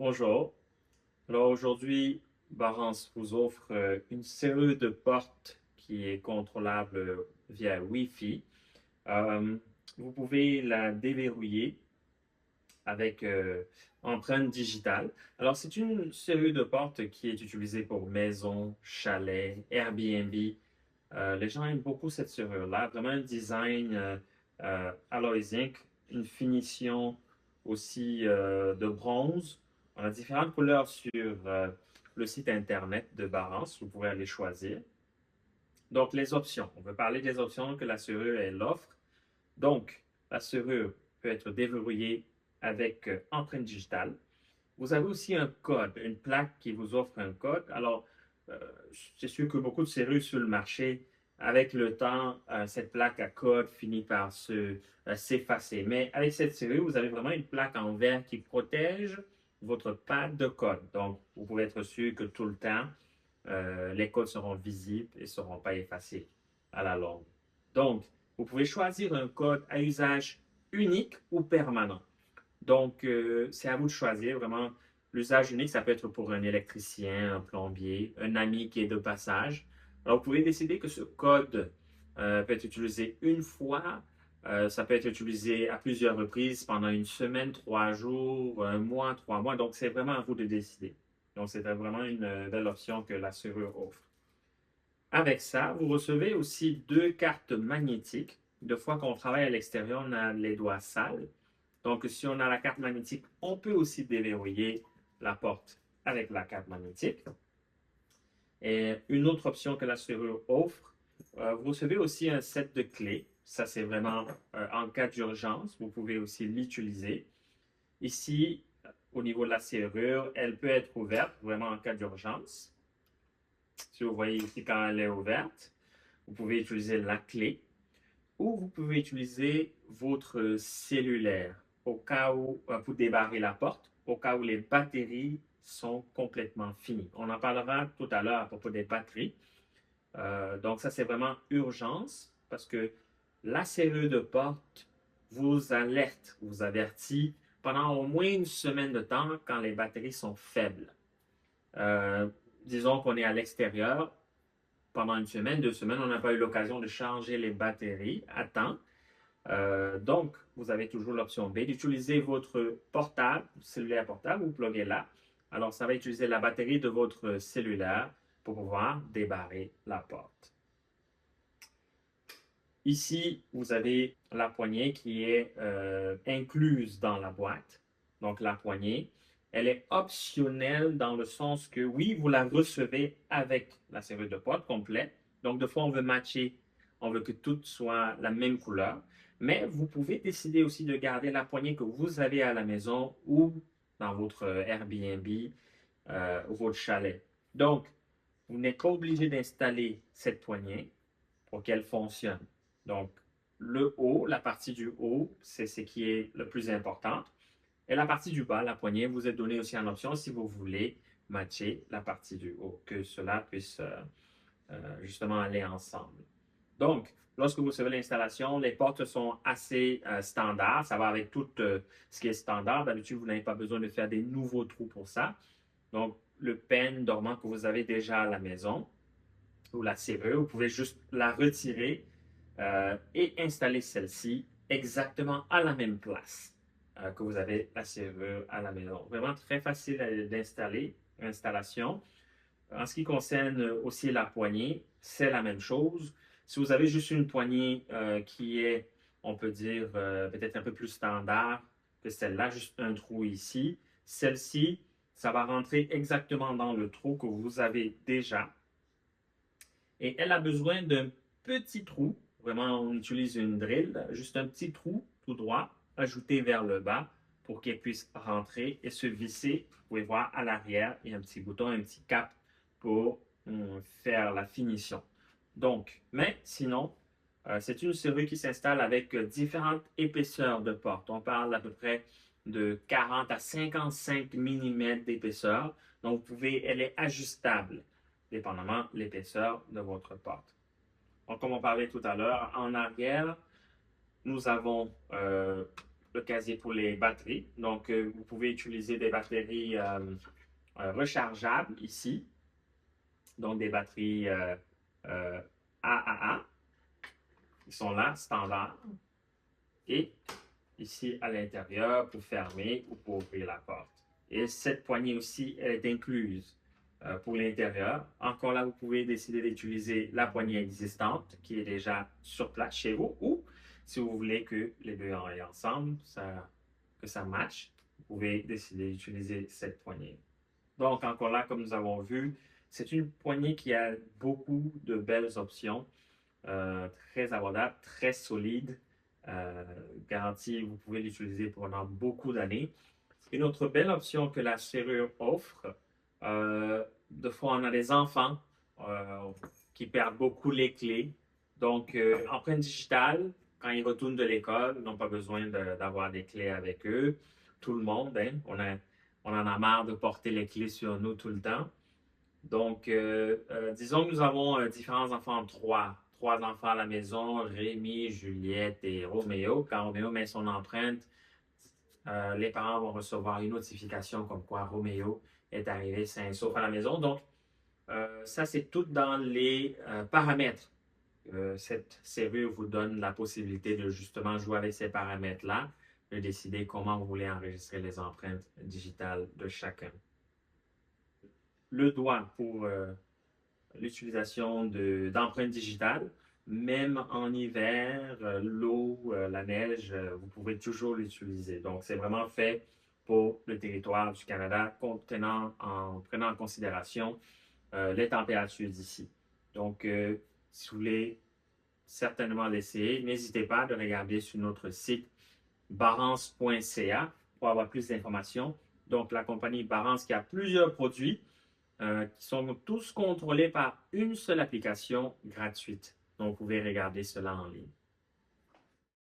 Bonjour. Alors aujourd'hui, Barance vous offre une série de portes qui est contrôlable via Wi-Fi. Euh, Vous pouvez la déverrouiller avec empreinte digitale. Alors c'est une série de portes qui est utilisée pour maison, chalet, Airbnb. Les gens aiment beaucoup cette serrure-là. Vraiment un design alloy zinc, une finition aussi de bronze. On a différentes couleurs sur le site internet de Barance. Vous pouvez aller choisir. Donc, les options. On peut parler des options que la serrure elle offre. Donc, la serrure peut être déverrouillée avec empreinte digitale. Vous avez aussi un code, une plaque qui vous offre un code. Alors, euh, c'est sûr que beaucoup de serrures sur le marché, avec le temps, cette plaque à code finit par s'effacer. Mais avec cette serrure, vous avez vraiment une plaque en verre qui protège votre pad de code. Donc, vous pouvez être sûr que tout le temps, les codes seront visibles et ne seront pas effacés à la longue. Donc, vous pouvez choisir un code à usage unique ou permanent. Donc, c'est à vous de choisir vraiment. L'usage unique, ça peut être pour un électricien, un plombier, un ami qui est de passage. Alors, vous pouvez décider que ce code peut être utilisé une fois. Ça peut être utilisé à plusieurs reprises pendant une semaine, 3 jours, un mois, 3 mois. Donc, c'est vraiment à vous de décider. Donc, c'est vraiment une belle option que la serrure offre. Avec ça, vous recevez aussi deux cartes magnétiques. De fois qu'on travaille à l'extérieur, on a les doigts sales. Donc, si on a la carte magnétique, on peut aussi déverrouiller la porte avec la carte magnétique. Et une autre option que la serrure offre, vous recevez aussi un set de clés. Ça, c'est vraiment en cas d'urgence. Vous pouvez aussi l'utiliser. Ici, au niveau de la serrure, elle peut être ouverte vraiment en cas d'urgence. Si vous voyez ici quand elle est ouverte, vous pouvez utiliser la clé ou vous pouvez utiliser votre cellulaire au cas où, pour débarrer la porte, au cas où les batteries sont complètement finies. On en parlera tout à l'heure à propos des batteries. Donc ça, c'est vraiment urgence parce que la serrure de porte vous alerte, vous avertit pendant au moins une semaine de temps quand les batteries sont faibles. Euh, Disons qu'on est à l'extérieur, pendant une semaine, 2 semaines, on n'a pas eu l'occasion de changer les batteries à temps. Donc, vous avez toujours l'option B d'utiliser votre portable, cellulaire portable, vous pluguez là. Alors, ça va utiliser la batterie de votre cellulaire pour pouvoir débarrer la porte. Ici, vous avez la poignée qui est incluse dans la boîte. Donc, la poignée, elle est optionnelle dans le sens que oui, vous la recevez avec la serrure de porte complète. Donc, de fois, on veut matcher, on veut que tout soit la même couleur. Mais vous pouvez décider aussi de garder la poignée que vous avez à la maison ou dans votre Airbnb ou votre chalet. Donc, vous n'êtes pas obligé d'installer cette poignée pour qu'elle fonctionne. Donc, le haut, la partie du haut, c'est ce qui est le plus important. Et la partie du bas, la poignée, vous est donné aussi en option si vous voulez matcher la partie du haut, que cela puisse justement aller ensemble. Donc, lorsque vous recevez l'installation, les portes sont assez standards. Ça va avec tout ce qui est standard. D'habitude, vous n'avez pas besoin de faire des nouveaux trous pour ça. Donc, le pen dormant que vous avez déjà à la maison, ou la serrure, vous pouvez juste la retirer et installer celle-ci exactement à la même place que vous avez la serrure à la maison. Vraiment très facile d'installer, installation. En ce qui concerne aussi la poignée, c'est la même chose. Si vous avez juste une poignée qui est, on peut dire, peut-être un peu plus standard que celle-là, juste un trou ici, celle-ci, ça va rentrer exactement dans le trou que vous avez déjà et elle a besoin d'un petit trou. Vraiment, on utilise une drill, juste un petit trou tout droit, ajouté vers le bas pour qu'elle puisse rentrer et se visser. Vous pouvez voir à l'arrière, il y a un petit bouton, un petit cap pour faire la finition. Donc, mais sinon, c'est une serrure qui s'installe avec différentes épaisseurs de porte. On parle à peu près de 40 à 55 mm d'épaisseur. Donc, elle est ajustable dépendamment de l'épaisseur de votre porte. Donc, comme on parlait tout à l'heure, en arrière, nous avons le casier pour les batteries. Donc, vous pouvez utiliser des batteries rechargeables ici. Donc, des batteries AAA. Ils sont là, standard. Et ici, à l'intérieur, pour fermer ou pour ouvrir la porte. Et cette poignée aussi, elle est incluse pour l'intérieur. Encore là, vous pouvez décider d'utiliser la poignée existante qui est déjà sur place chez vous ou si vous voulez que les deux aillent ensemble, que ça matche, vous pouvez décider d'utiliser cette poignée. Donc, encore là, comme nous avons vu, c'est une poignée qui a beaucoup de belles options, très abordable, très solide, garantie, vous pouvez l'utiliser pendant beaucoup d'années. Une autre belle option que la serrure offre, de fois on a des enfants qui perdent beaucoup les clés. Donc, empreinte digitale, quand ils retournent de l'école, ils n'ont pas besoin d'avoir des clés avec eux. Tout le monde, hein, on en a marre de porter les clés sur nous tout le temps. Donc, disons que nous avons différents enfants, trois enfants à la maison, Rémi, Juliette et Roméo. Quand Roméo met son empreinte, les parents vont recevoir une notification comme quoi Roméo est arrivé sain et sauf à la maison. Donc, ça, c'est tout dans les paramètres. Cette serrure vous donne la possibilité de justement jouer avec ces paramètres-là, de décider comment vous voulez enregistrer les empreintes digitales de chacun. Le doigt pour l'utilisation d'empreintes digitales. Même en hiver, l'eau, la neige, vous pouvez toujours l'utiliser. Donc, c'est vraiment fait pour le territoire du Canada, prenant en considération les températures d'ici. Donc, si vous voulez certainement l'essayer, n'hésitez pas de regarder sur notre site barance.ca pour avoir plus d'informations. Donc, la compagnie Barance qui a plusieurs produits qui sont tous contrôlés par une seule application gratuite. Donc, vous pouvez regarder cela en ligne.